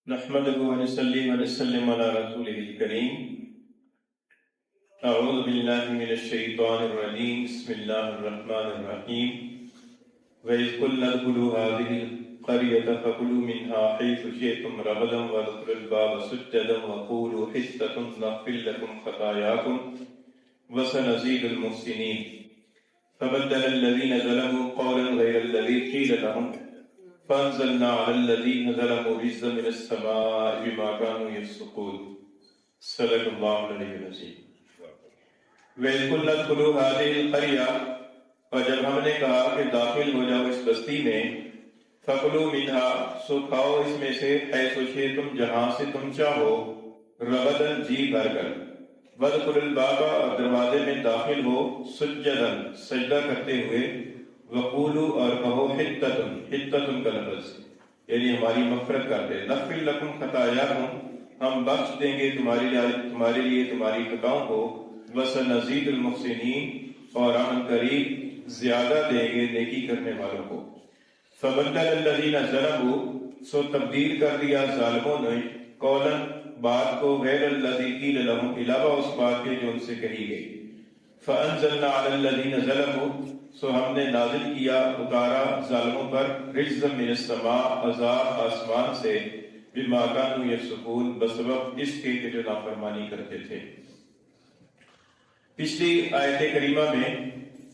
نحمده ونصلي ونسلم على رسوله الكريم اعوذ باللہ من الشیطان الرجیم بسم اللہ الرحمن الرحیم وَإِذْ قُلْنَا ادْخُلُوا هَٰذِهِ الْقَرْيَةَ فَكُلُوا مِنْهَا حَيْثُ شِئْتُمْ رَغَدًا وَادْخُلُوا الْبَابَ سُجَّدًا وَقُولُوا حِطَّةٌ نَغْفِرْ لَكُمْ خَطَايَاكُمْ وَسَنَزِيدُ الْمُحْسِنِينَ فَبَدَّلَ الَّذِينَ ظَلَمُوا قَوْلًا غَيْرَ الَّذِي قِيلَ لَهُمْ فَأَنزَلْنَا عَلَى الَّذِينَ ظَلَمُوا رِجْزًا مِّنَ السَّمَاءِ بِمَا كَانُوا يَفْسُقُونَ صدق اللہ العلی العظیم۔ وَإِذْ قُلْنَا ادْخُلُوا هَٰذِهِ الْقَرْيَةَ، اور جب ہم نے کہا کہ داخل ہو جاؤ اس بستی میں، فَكُلُوا مِنْهَا، سو کھاؤ اس میں سے، حَيْثُ شِئْتُمْ، جہاں سے تم چاہو، رغداً، جی بھر کر، وَادْخُلُوا الْبَابَ، اور دروازے میں داخل ہو، سُجَّدًا، سجدہ کرتے ہوئے، وَقُولُوا، اور کہو، حِطَّةٌ کا لفظ یعنی ہماری مغفرت کر دے، نَغْفِرْ لَكُمْ خَطَايَاكُمْ، ہم بخش دیں گے تمہارے لیے تمہاری خطاؤں کو، وَسَنَزِيدُ الْمُحْسِنِينَ، اور ہم قریب زیادہ دیں گے نیکی کرنے والوں کو۔ فَبَدَّلَ الَّذِينَ ظَلَمُوا، سو تبدیل کر دیا ظالموں نے، قولاً، بات کو، غیر الذی قیل لہم، علاوہ اس بات کے جو ان سے کہی گئی۔ فَأَنزَلْنَا عَلَى الَّذِينَ ظَلَمُوا، سو ہم نے نازل کیا، اتارا ظالموں پر، رجزا من السماء، عذاب آسمان سے، بما كانوا يفسقون، بسبب اس کے کہ جو نافرمانی کرتے تھے۔ پچھلی آیت کریمہ میں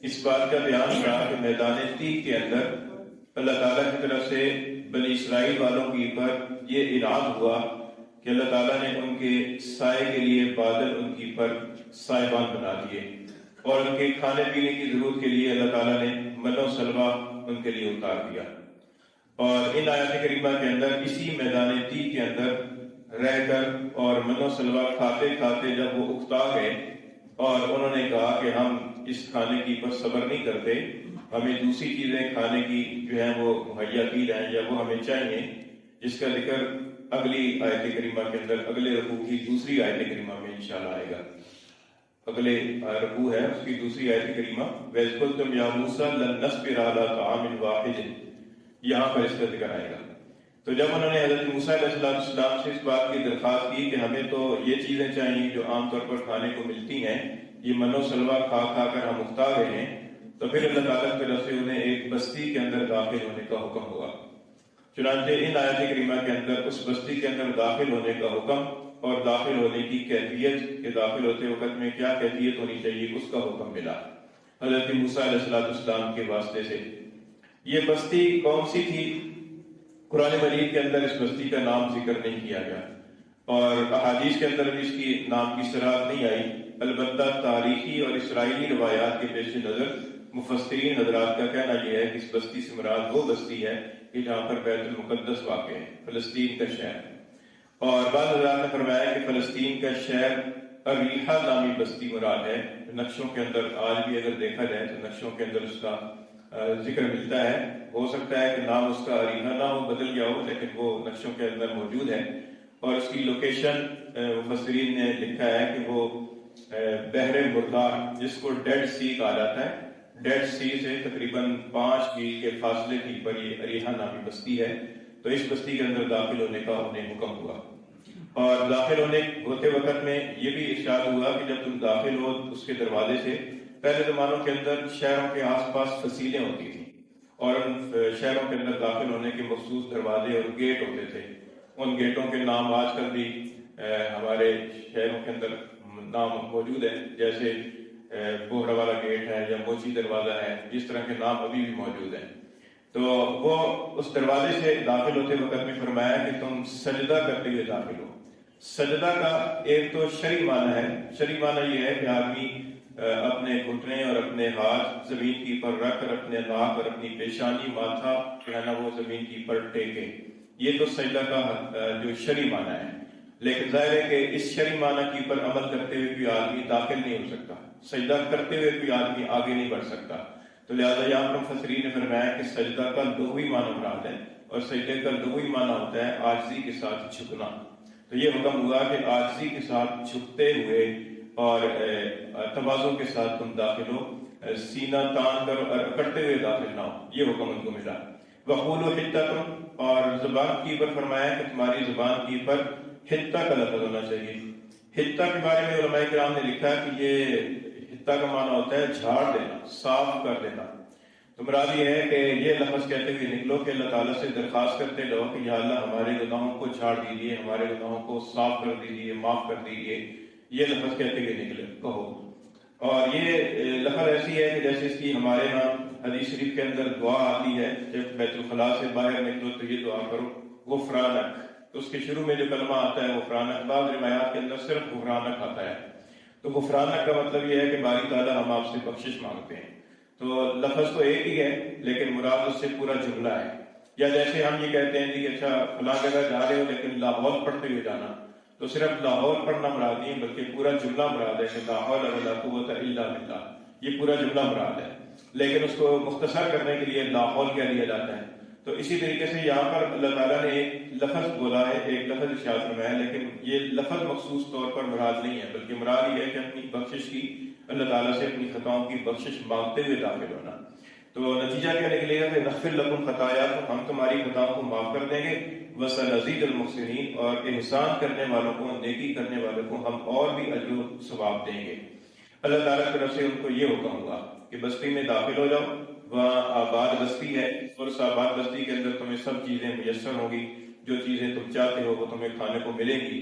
اس بات کا بیان تھا کہ میدان تیہ کے اندر اللہ تعالیٰ کی طرف سے بنی اسرائیل والوں کے اوپر یہ انعام ہوا کہ اللہ تعالیٰ نے ان کے سائے کے لیے بادل ان کے اوپر سائبان بنا دیے، اور ان کے کھانے پینے کی ضرورت کے لیے اللہ تعالیٰ نے من و سلوہ ان کے لیے اتار دیا۔ اور ان آیات کریمہ کے اندر اسی میدان تیہ کے اندر رہ کر اور من و سلوہ کھاتے کھاتے جب وہ اکتا گئے اور انہوں نے کہا کہ ہم اس کھانے کی پر صبر نہیں کرتے، ہمیں دوسری چیزیں کھانے کی جو ہیں وہ مہیا کی جائیں یا وہ ہمیں چاہیے، جس کا ذکر اگلی آیت کریمہ کے اندر اگلے رکوع کی دوسری آیت کریمہ میں انشاءاللہ آئے گا۔ اگلے رکوع ہے اس کی دوسری آیت کریمہ، وَإِذْ قُلْتُمْ يَا مُوسَىٰ لَن نَّصْبِرَ عَلَىٰ طَعَامٍ وَاحِدٍ، یہاں پر اس کا ذکر آئے گا۔ تو جب انہوں نے حضرت موسیٰ علیہ السلام سے اس بات کی درخواست کی کہ ہمیں تو یہ چیزیں چاہیے جو عام طور پر کھانے کو ملتی ہیں، یہ من و سلوہ کھا کھا کر ہم اکتا گئے ہیں، تو پھر اللہ تعالیٰ کی طرف سے انہیں ایک بستی کے اندر داخل ہونے کا حکم ہوا۔ چنانچہ ان آیت کریمہ کے اندر اس بستی کے اندر داخل ہونے کا حکم اور داخل ہونے کی کیفیت کہ داخل ہوتے وقت میں کیا کیفیت ہونی چاہیے اس کا حکم ملا حضرت موسیٰ علیہ السلام کے واسطے سے۔ یہ بستی کون سی تھی؟ قرآن مجید کے اندر اس بستی کا نام ذکر نہیں کیا گیا، اور احادیث کے اندر بھی اس کی نام کی صراحت نہیں آئی، البتہ تاریخی اور اسرائیلی روایات کے پیش نظر مفسرین حضرات کا کہنا یہ ہے کہ اس بستی سے مراد وہ بستی ہے کہ جہاں پر بیت المقدس واقع ہے، فلسطین کا شہر۔ اور بعض حضرات نے فرمایا کہ فلسطین کا شہر اریحہ نامی بستی مراد ہے، نقشوں کے اندر آج بھی اگر دیکھا جائے تو نقشوں کے اندر اس کا ذکر ملتا ہے، ہو سکتا ہے کہ نام اس کا اریحہ نہ ہو، بدل گیا ہو، لیکن وہ نقشوں کے اندر موجود ہے۔ اور اس کی لوکیشن مفسرین نے لکھا ہے کہ وہ بحر مردار، جس کو ڈیڈ سی کہا جاتا ہے، ڈیڈ سی سے تقریباً 5 میل کے فاصلے کی پر یہ اریحہ نامی بستی ہے۔ تو اس بستی کے اندر داخل ہونے کا انہیں حکم ہوا، اور داخل ہوتے وقت میں یہ بھی ارشاد ہوا کہ جب تم داخل ہو اس کے دروازے سے، پہلے زمانوں کے اندر شہروں کے آس پاس فصیلیں ہوتی تھیں، اور ان شہروں کے اندر داخل ہونے کے مخصوص دروازے اور گیٹ ہوتے تھے۔ ان گیٹوں کے نام آج کل بھی ہمارے شہروں کے اندر نام موجود ہے، جیسے بوہرا والا گیٹ ہے یا موچی دروازہ ہے، اس طرح کے نام ابھی بھی موجود ہیں۔ تو وہ اس دروازے سے داخل ہوتے وقت میں فرمایا کہ تم سجدہ کرتے ہوئے داخل ہو۔ سجدہ کا ایک تو شرعی معنی ہے، شرعی معنی یہ ہے کہ آدمی اپنے گھٹنے اور اپنے ہاتھ زمین کی پر رکھ کر اپنے ناک اور اپنی پیشانی ماتھا جو ہے نا وہ زمین کی پر ٹیکے، یہ تو سجدہ کا جو شرعی معنی ہے۔ لیکن ظاہر ہے کہ اس شرعی معنی کی پر عمل کرتے ہوئے کوئی آدمی داخل نہیں ہو سکتا، سجدہ کرتے ہوئے کوئی آدمی آگے نہیں بڑھ سکتا۔ تو لہٰذا یہاں پر مفسرین نے فرمایا کہ سجدہ کا لغوی معنی مراد ہے، اور سجدے کا لغوی معنی ہوتا ہے عاجزی کے ساتھ جھکنا۔ تو یہ حکم ہوا کہ عاجزی کے ساتھ جھکتے ہوئے اور تواضع کے ساتھ تم داخل ہو، سینہ تان کر اور اکڑتے ہوئے داخل نہ ہو، یہ حکم ان کو ملا۔ وقولوا حطۃ، اور زبان کی پر فرمایا کہ تمہاری زبان کی پر حطہ کا لفظ ہونا چاہیے۔ حطہ کے بارے میں علماء کرام نے لکھا کہ یہ حطہ کا معنی ہوتا ہے جھاڑ دینا، صاف کر دینا۔ تو مراد یہ ہے کہ یہ لفظ کہتے ہوئے نکلو کہ اللہ تعالیٰ سے درخواست کرتے رہو کہ یا اللہ ہمارے گناہوں کو جھاڑ دیجیے، ہمارے گناہوں کو صاف کر دیجیے، معاف کر دیجیے، یہ لفظ کہتے ہوئے نکلے کہو۔ اور یہ لفظ ایسی ہے کہ جیسے اس کی ہمارے ہاں حدیث شریف کے اندر دعا آتی ہے، جب بیت الخلاء سے باہر نکلو تو یہ دعا کرو غفرانک، تو اس کے شروع میں جو کلمہ آتا ہے غفرانک، بعض روایات کے اندر صرف غفرانک آتا ہے۔ تو غفرانک کا مطلب یہ ہے کہ باری تعالیٰ ہم آپ سے بخشش مانگتے ہیں۔ تو لفظ تو ایک ہی ہے لیکن مراد اس سے پورا جملہ ہے۔ یا جیسے ہم یہ کہتے ہیں کہ اچھا فلاں جگہ جا رہے ہو لیکن لاہور پڑھتے ہوئے جانا، تو صرف لاہور پڑھنا مراد نہیں بلکہ پورا جملہ مراد ہے کہ لا حول ولا قوت الا باللہ، یہ پورا جملہ مراد ہے، لیکن اس کو مختصر کرنے کے لیے لا حول کہہ دیا جاتا ہے۔ تو اسی طریقے سے یہاں پر اللہ تعالیٰ نے ایک لفظ بولا ہے، ایک لفظ ارشاد فرمایا ہے، لیکن یہ لفظ مخصوص طور پر مراد نہیں ہے، بلکہ مراد یہ ہے کہ اپنی بخشش کی، اللہ تعالیٰ سے اپنی خطاؤں کی بخشش مانگتے ہوئے داخل ہونا۔ تو نتیجہ کیا نکلے گا کہ نغفر لکم خطایاکم، ہم تمہاری خطاؤں کو معاف کر دیں گے، وسنزید المحسنین، اور احسان کرنے والوں کو، نیکی کرنے والوں کو ہم اور بھی اجر و ثواب دیں گے۔ اللہ تعالیٰ کی طرف سے ان کو یہ حکم ہوا کہ بستی میں داخل ہو جاؤ، وہاں آباد بستی ہے اور اس آباد بستی کے اندر تمہیں سب چیزیں میسر ہوں گی، جو چیزیں تم چاہتے ہو وہ تمہیں کھانے کو ملے گی،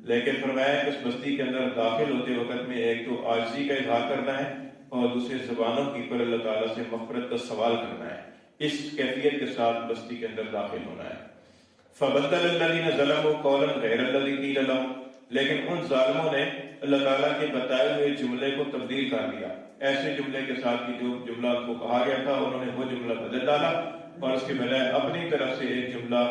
لیکن فرمایا کہ اس بستی کے اندر داخل ہوتے وقت میں ایک تو عاجزی کا اظہار کرنا ہے اور دوسرے زبانوں کی پر اللہ تعالیٰ سے مغفرت کا سوال کرنا ہے۔ اس کیفیت کے ساتھ بستی کے اندر داخل ہونا ہے۔ فَبَدَّلَ الَّذِينَ ظَلَمُوا قَوْلًا غَيْرَ الَّذِي قِيلَ لَهُمْ، لیکن ان ظالموں نے اللہ تعالیٰ کے بتائے ہوئے جملے کو تبدیل کر دیا، ایسے جملے کے ساتھ کہ جو جملہ کو کہا گیا تھا انہوں نے وہ جملہ بدل ڈالا اور اس کے بجائے اپنی طرف سے ایک جملہ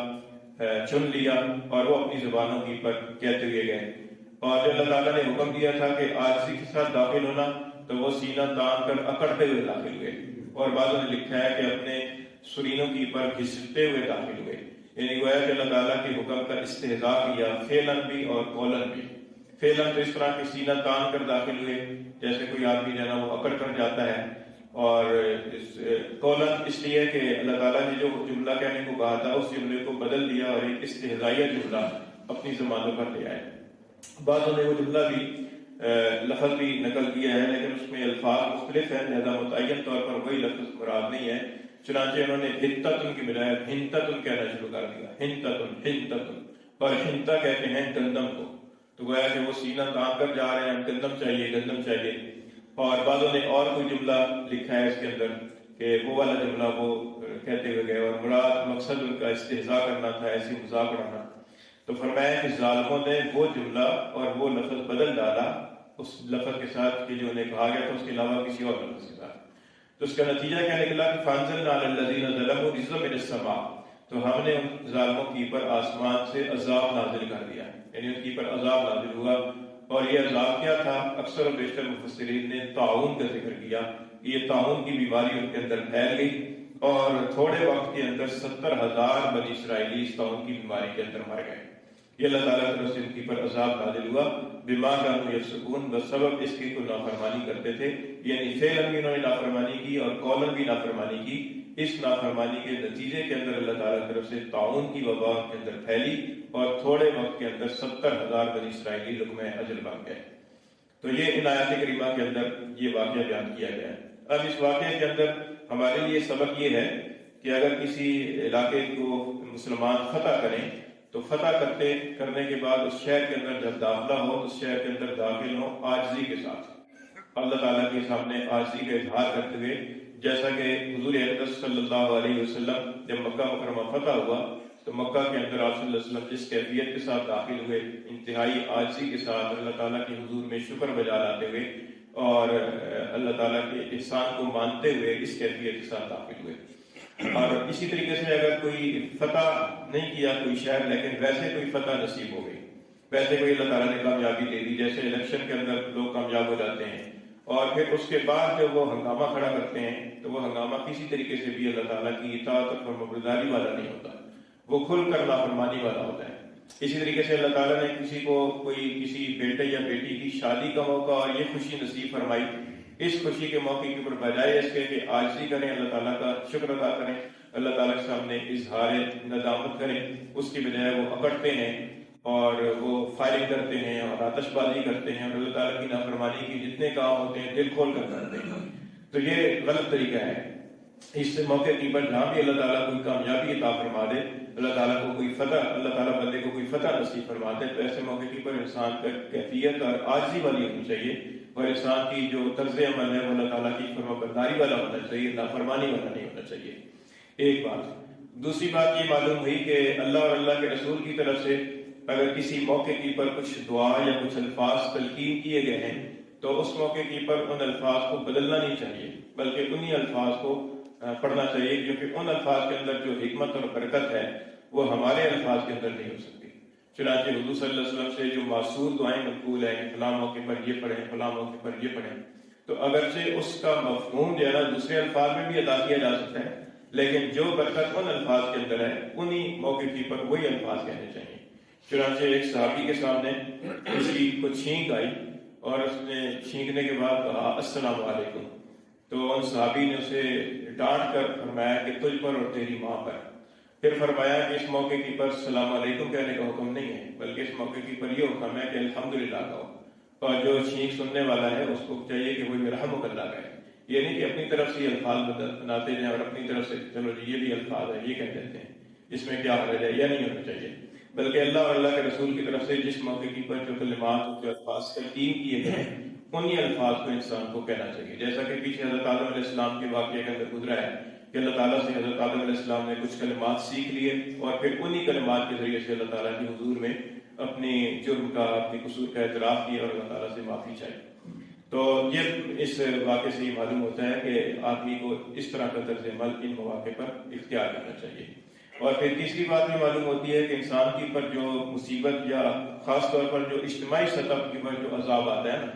چن لیا اور وہ اپنی زبانوں کی پر کہتے ہوئے گئے۔ اور جو اللہ تعالیٰ نے حکم دیا تھا کہ عاجزی کے ساتھ داخل ہونا، تو وہ سینہ تان کر اکڑتے ہوئے داخل ہوئے، اور بعضوں نے لکھا ہے کہ اپنے سرینوں کی پر گھستے ہوئے داخل ہوئے، یعنی گویا کہ اللہ تعالیٰ کے حکم کا استہزاء کیا، فعلاً بھی اور قولاً بھی۔ فعلاً تو اس طرح کہ سینہ تان کر داخل ہوئے جیسے کوئی آدمی جو ہے نا وہ اکڑ کر جاتا ہے، اور قولاً اس لیے کہ اللہ تعالیٰ نے جو جملہ کہنے کو کہا تھا اس جملے کو بدل دیا اور ایک استہزائیہ جملہ اپنی زبانوں پر لے آئے۔ بعضوں نے وہ جملہ بھی لفظ بھی نقل کیا ہے لیکن اس میں الفاظ مختلف ہیں، لہذا متعین طور پر وہی لفظ مراد نہیں ہے، چنانچہ انہوں نے ہنتتن کی بجائے ہنتتن کہنا شروع کر دیا، ہنتتن ہنتتن، اور ہنتا کہتے ہیں گندم کو، تو گویا کہ وہ سینہ تان کر جا رہے ہیں، گندم چاہیے گندم چاہیے۔ اور بعضوں نے اور کوئی جملہ لکھا ہے اس کے اندر کہ وہ والا جملہ وہ کہتے ہوئے گئے، اور مراد مقصد ان کا استہزاء کرنا تھا، ایسی مذاق اڑانا۔ تو فرمایا کہ ظالموں نے وہ جملہ اور وہ لفظ بدل ڈالا اس لفظ کے ساتھ کہ جو انہیں کہا گیا تھا اس کے علاوہ کسی اور لفظ کے ساتھ۔ تو اس کا نتیجہ کیا نکلا کہ فَأَنزَلْنَا عَلَى الَّذِينَ ظَلَمُوا رِجْزًا مِنَ السَّمَاءِ، تو ہم نے ان ظالموں کی پر آسمان سے عذاب نازل کر دیا، یعنی ان کی پر عذاب نازل ہوا۔ اور یہ عذاب کیا تھا؟ اکثر و بیشتر مفسرین نے طاعون کا ذکر کیا، یہ طاعون کی بیماری ان کے اندر پھیل گئی اور تھوڑے وقت کے اندر 70,000 بنی اسرائیلی اس طاعون کی بیماری کے اندر مر گئے۔ یہ اللہ تعالیٰ کی طرف سے ان کی پر عذاب نازل ہوا، بما کانوا یفسقون، بسبب اس کی کوئی نافرمانی کرتے تھے، یعنی فعلاً بھی انہوں نے نافرمانی کی اور قولاً بھی نافرمانی کی۔ اس نافرمانی کے نتیجے کے اندر اللہ تعالیٰ کی طرف سے طاعون کی وبا کے اندر پھیلی اور تھوڑے وقت کے اندر 70,000 بنی اسرائیلی لقمہ اجل بن گئے۔ تو یہ ان آیات کریمہ کے اندر یہ واقعہ بیان کیا گیا ہے۔ اب اس واقعے کے اندر ہمارے لیے سبق یہ ہے کہ اگر کسی علاقے کو مسلمان فتح کریں تو فتح کرنے کے بعد اس شہر کے اندر جب داخلہ ہو، اس شہر کے اندر داخل ہو عاجزی کے ساتھ، اللہ تعالیٰ کے سامنے عاجزی کا اظہار کرتے ہوئے، جیسا کہ حضور اقدس صلی اللہ علیہ وسلم جب مکہ مکرمہ فتح ہوا تو مکہ کے اندر آپ صلی اللہ علیہ وسلم جس کیفیت کے ساتھ داخل ہوئے، انتہائی عاجزی کے ساتھ اللہ تعالیٰ کے حضور میں شکر بجا لاتے ہوئے اور اللہ تعالیٰ کے احسان کو مانتے ہوئے اس کیفیت کے ساتھ داخل ہوئے۔ اور اسی طریقے سے اگر کوئی فتح نہیں کیا کوئی شہر لیکن ویسے کوئی فتح نصیب ہو گئی، ویسے کوئی اللہ تعالیٰ نے کامیابی دے دی، جیسے الیکشن کے اندر لوگ کامیاب ہو جاتے ہیں اور پھر اس کے بعد جب وہ ہنگامہ کھڑا کرتے ہیں تو وہ ہنگامہ کسی طریقے سے بھی اللہ تعالیٰ کی اطاعت اور فرمانبرداری والا نہیں ہوتا، وہ کھل کر نافرمانی والا ہوتا ہے۔ اسی طریقے سے اللہ تعالیٰ نے کسی کو کسی بیٹے یا بیٹی کی شادی کا موقع اور یہ خوشی نصیب فرمائی، اس خوشی کے موقع کے اوپر بجائے اس کے کہ عاجزی کریں، اللہ تعالیٰ کا شکر ادا کریں، اللہ تعالیٰ کے سامنے اظہار ندامت کریں، اس کی بجائے وہ اکڑتے ہیں اور وہ فائرنگ کرتے ہیں اور آتش بازی کرتے ہیں اور اللہ تعالیٰ کی نافرمانی کی جتنے کام ہوتے ہیں دل کھول کر کرتے ہیں، تو یہ غلط طریقہ ہے۔ اس موقع کی پر جہاں بھی اللہ تعالیٰ کوئی کامیابی عطا فرما دے، اللہ تعالیٰ کو کوئی فتح، اللہ تعالیٰ بندے کو کوئی فتح نصیب فرما دے، تو ایسے موقع کی پر انسان کا کیفیت اور عاجزی والی ہونی چاہیے، اور انسان کی جو طرز عمل ہے وہ اللہ تعالیٰ کی فرما برداری والا ہونا چاہیے، نافرمانی والا نہیں ہونا چاہیے۔ ایک بات۔ دوسری بات یہ معلوم ہوئی کہ اللہ اور اللہ کے رسول کی طرف سے اگر کسی موقع کی پر کچھ دعا یا کچھ الفاظ تلقین کیے گئے ہیں تو اس موقع کی پر ان الفاظ کو بدلنا نہیں چاہیے، بلکہ انہی الفاظ کو پڑھنا چاہیے، کیونکہ ان الفاظ کے اندر جو حکمت اور برکت ہے وہ ہمارے الفاظ کے اندر نہیں ہو سکتی۔ چنانچہ حضور صلی اللہ علیہ وسلم سے جو معصور دعائیں منقول ہیں، فلاں موقع پر یہ پڑھیں، فلاں موقع پر یہ پڑھیں، تو اگرچہ اس کا مفہوم جو ہے نا دوسرے الفاظ میں بھی ادا کیا جا سکتا ہے، لیکن جو برکت ان الفاظ کے اندر ہے انہی موقع کی پر وہی الفاظ کہنے چاہیے۔ چنانچہ ایک صحابی کے سامنے کسی کو چھینک آئی اور اس نے چھینکنے کے بعد کہا السلام علیکم، تو ان صحابی نے اسے ڈانٹ کر فرمایا کہ تجھ پر اور تیری ماں پر۔ پھر فرمایا کہ اس موقع کی پر السلام علیکم کہنے کا حکم نہیں ہے، بلکہ اس موقع کی پر یہ حکم ہے کہ الحمدللہ کہو، اور جو چھینک سننے والا ہے اس کو چاہیے کہ وہ یرحمک اللہ کہے، یہ نہیں کہ اپنی طرف سے یہ الفاظ بناتے جائیں اور اپنی طرف سے چلو جی یہ بھی الفاظ ہے یہ کہہ دیتے ہیں، اس میں کیا حرج ہے، یہ نہیں ہونا چاہیے، بلکہ اللہ اور اللہ کے رسول کی طرف سے جس موقع کی پر جو کلمات جو الفاظ تلقین کیے گئے ہیں انہی الفاظ کو انسان کو کہنا چاہیے۔ جیسا کہ پیچھے حضرت آدم علیہ السلام کے واقعے کے اندر گزرا ہے کہ اللہ تعالیٰ سے حضرت آدم علیہ السلام نے کچھ کلمات سیکھ لیے اور پھر انہی کلمات کے ذریعے سے اللہ تعالیٰ کی حضور میں اپنی جرم کا، اپنی قصور کا اعتراف کیا اور اللہ تعالیٰ سے معافی چاہی۔ تو یہ اس واقعے سے یہ معلوم ہوتا ہے کہ آدمی کو اس طرح کا طرز عمل ان مواقع پر اختیار کرنا چاہیے۔ اور پھر تیسری بات یہ معلوم ہوتی ہے کہ انسان کی پر جو مصیبت یا خاص طور پر جو اجتماعی سطح کی پر جو عذاب آتا ہے نا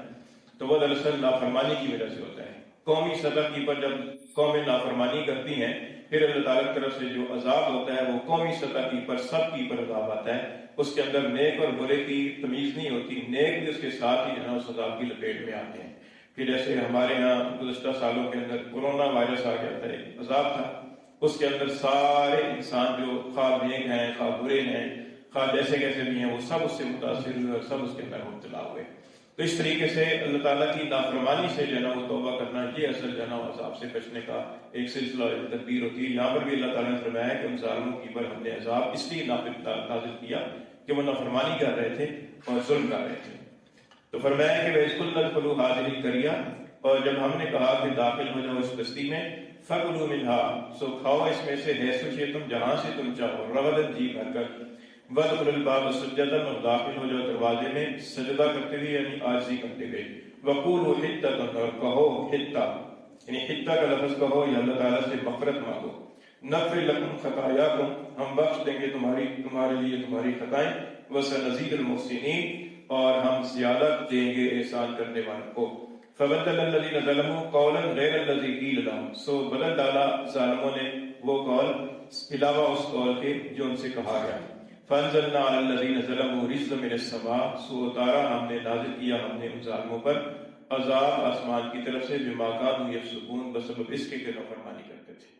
تو وہ دراصل نافرمانی کی وجہ سے ہوتا ہے۔ قومی سطح کی پر جب قومیں نافرمانی کرتی ہیں پھر اللہ تعالیٰ کی طرف سے جو عذاب ہوتا ہے وہ قومی سطح کی پر سب کی پر عذاب آتا ہے، اس کے اندر نیک اور برے کی تمیز نہیں ہوتی، نیک بھی اس کے ساتھ ہی اس عذاب کی لپیٹ میں آتے ہیں۔ کہ جیسے ہمارے یہاں گزشتہ سالوں کے اندر کورونا وائرس آ گیا تھا، ایک عذاب تھا، اس کے اندر سارے انسان جو خواہ نیک ہیں خواہ برے ہیں خواہ جیسے کیسے بھی ہیں وہ سب اس سے متاثر ہوئے اور سب اس کے اندر مبتلا ہوئے۔ تو اس طریقے سے اللہ تعالیٰ کی نافرمانی سے جو ہے نا وہ توبہ کرنا یہ اصل جو ہے نا عذاب سے بچنے کا ایک سلسلہ تدبیر ہوتی ہے۔ یہاں پر بھی اللہ تعالیٰ نے فرمایا کہ ان ظالموں کی پر ہم نے عذاب اس لیے نازل کیا کہ وہ نافرمانی کر رہے تھے اور ظلم کر رہے تھے۔ تو فرمایا کہ وَإِذْ قُلْنَا ادْخُلُوا هَٰذِهِ الْقَرْيَةَ، اور جب ہم نے کہا کہ داخل ہو جاؤ اس بستی میں، فَكُلُوا مِنْهَا، سو کھاؤ اس میں سے، حَيْثُ شِئْتُمْ جہاں سے تم چاہو، رَغَدًا جی بھر کر، وَادْخُلُوا الْبَابَ سُجَّدًا، اور داخل ہو جاؤ دروازے میں سجدہ کرتے ہوئے یعنی عاجزی کرتے ہوئے، وَقُولُوا حِطَّةٌ، اور کہو حِطَّہ، یعنی حِطَّہ کا لفظ کہو یا اللہ تعالیٰ سے مغفرت مانگو، نَغْفِرْ لَكُمْ خَطَايَاكُمْ، ہم بخش دیں گے تمہارے لیے تمہاری خطائیں، وَسَنَزِيدُ الْمُحْسِنِينَ، اور ہم زیادہ دیں گے احسان کرنے والوں کو۔ فَبَدَّلَ الَّذِينَ ظَلَمُوا قَوْلًا غَيْرَ الَّذِي قِيلَ لَهُمْ، سو بدل ڈالا ظالموں نے وہ قول علاوہ اس قول کے جو ان سے کہا گیا۔ فَأَنزَلْنَا عَلَى الَّذِينَ ظَلَمُوا رِجْزًا مِنَ السَّمَاءِ، سو اتارا ہم نے، نازل کیا ہم نے ان ظالموں پر عذاب آسمان کی طرف سے، بِمَا كَانُوا يَفْسُقُونَ، بسبب اس کے نافرمانی کرتے تھے۔